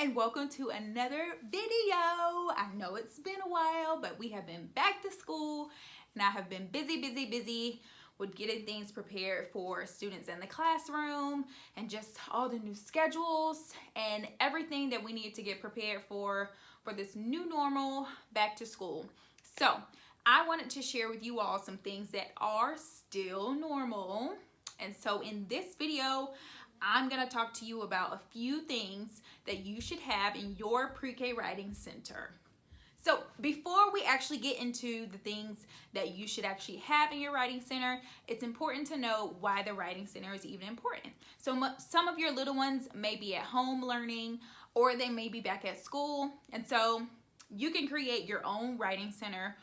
and welcome to another video. I know it's been a while, but we have been back to school and I have been busy with getting things prepared for students in the classroom and just all the new schedules and everything that we need to get prepared for this new normal back to school. So I wanted to share with you all some things that are still normal. And so in this video, I'm gonna talk to you about a few things that you should have in your pre-K writing center. So before we actually get into the things that you should actually have in your writing center, it's important to know why the writing center is even important. So some of your little ones may be at home learning, or they may be back at school. And so you can create your own writing center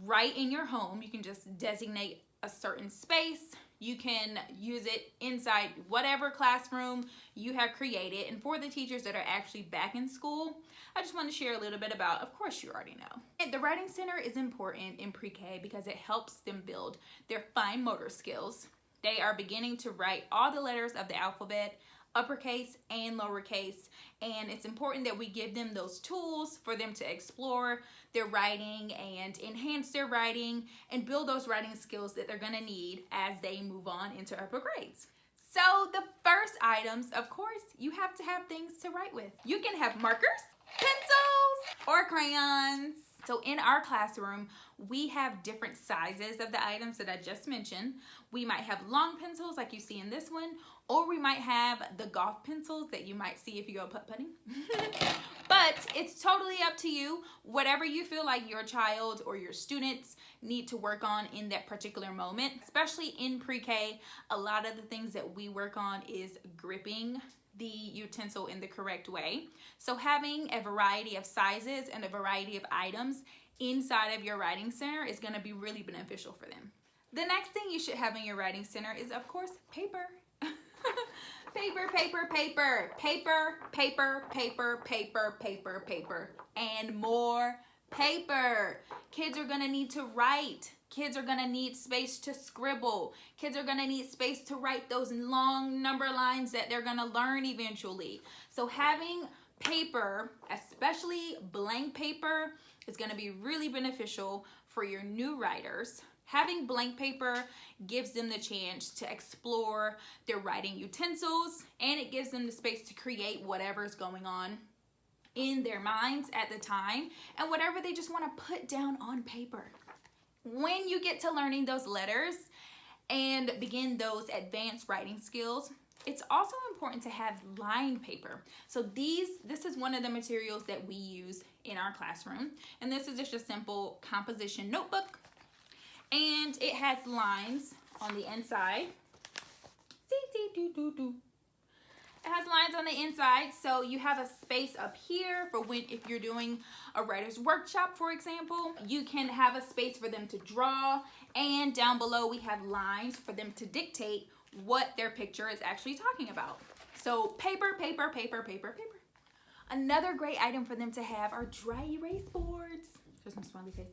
right in your home. You can just designate a certain space. You can use it inside whatever classroom you have created. And for the teachers that are actually back in school, I just want to share a little bit about, of course you already know. And the writing center is important in pre-K because it helps them build their fine motor skills. They are beginning to write all the letters of the alphabet, uppercase and lowercase, and it's important that we give them those tools for them to explore their writing and enhance their writing and build those writing skills that they're gonna need as they move on into upper grades. So the first items, of course, you have to have things to write with. You can have markers, pencils, or crayons. So in our classroom, we have different sizes of the items that I just mentioned. We might have long pencils like you see in this one, or we might have the golf pencils that you might see if you go putt-putting. But it's totally up to you. Whatever you feel like your child or your students need to work on in that particular moment, especially in pre-K, a lot of the things that we work on is gripping the utensil in the correct way. So having a variety of sizes and a variety of items inside of your writing center is going to be really beneficial for them. The next thing you should have in your writing center is, of course, paper. Paper, and more paper. Kids are gonna need to write. Kids are gonna need space to scribble. Kids are gonna need space to write those long number lines that they're gonna learn eventually. So having paper, especially blank paper, is gonna be really beneficial for your new writers. Having blank paper gives them the chance to explore their writing utensils, and it gives them the space to create whatever's going on in their minds at the time and whatever they just want to put down on paper. When you get to learning those letters and begin those advanced writing skills, it's also important to have lined paper. So this is one of the materials that we use in our classroom, and this is just a simple composition notebook. And it has lines on the inside. It has lines on the inside, so you have a space up here for when, if you're doing a writer's workshop, for example, you can have a space for them to draw, and down below we have lines for them to dictate what their picture is actually talking about. So paper. Another great item for them to have are dry erase boards. There's my smiley face.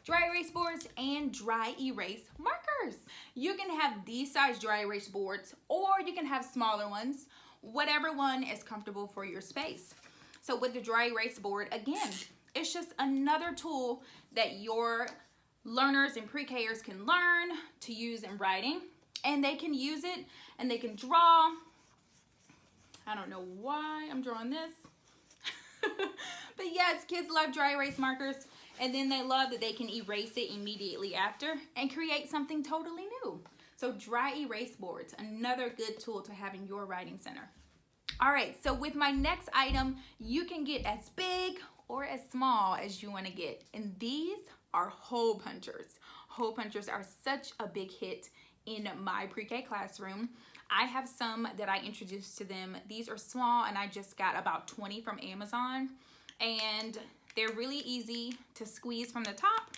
Dry erase boards and dry erase markers. You can have these size dry erase boards, or you can have smaller ones, whatever one is comfortable for your space. So with the dry erase board, again, it's just another tool that your learners and pre-Kers can learn to use in writing, and they can use it and they can draw. I don't know why I'm drawing this. But yes, kids love dry erase markers, and then they love that they can erase it immediately after and create something totally new. So dry erase boards, another good tool to have in your writing center. All right, so with my next item, you can get as big or as small as you want to get. And these are hole punchers. Hole punchers are such a big hit in my pre-K classroom. I have some that I introduced to them. These are small, and I just got about 20 from Amazon, and they're really easy to squeeze from the top,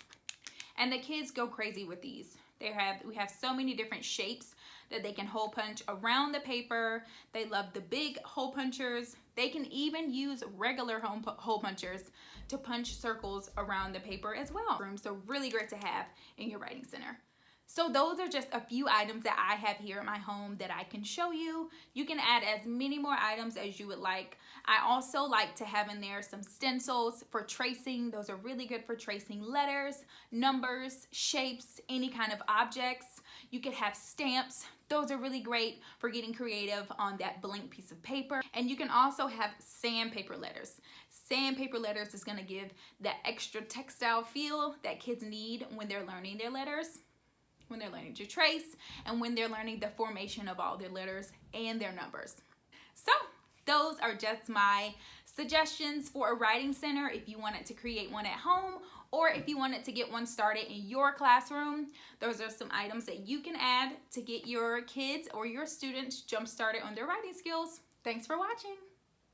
and the kids go crazy with these. We have so many different shapes that they can hole punch around the paper. They love the big hole punchers. They can even use regular hole punchers to punch circles around the paper as well. So really great to have in your writing center. So those are just a few items that I have here at my home that I can show you. You can add as many more items as you would like. I also like to have in there some stencils for tracing. Those are really good for tracing letters, numbers, shapes, any kind of objects. You could have stamps. Those are really great for getting creative on that blank piece of paper. And you can also have sandpaper letters. Sandpaper letters is gonna give that extra textile feel that kids need when they're learning their letters, when they're learning to trace, and when they're learning the formation of all their letters and their numbers. So those are just my suggestions for a writing center if you wanted to create one at home, or if you wanted to get one started in your classroom. Those are some items that you can add to get your kids or your students jump started on their writing skills. Thanks for watching.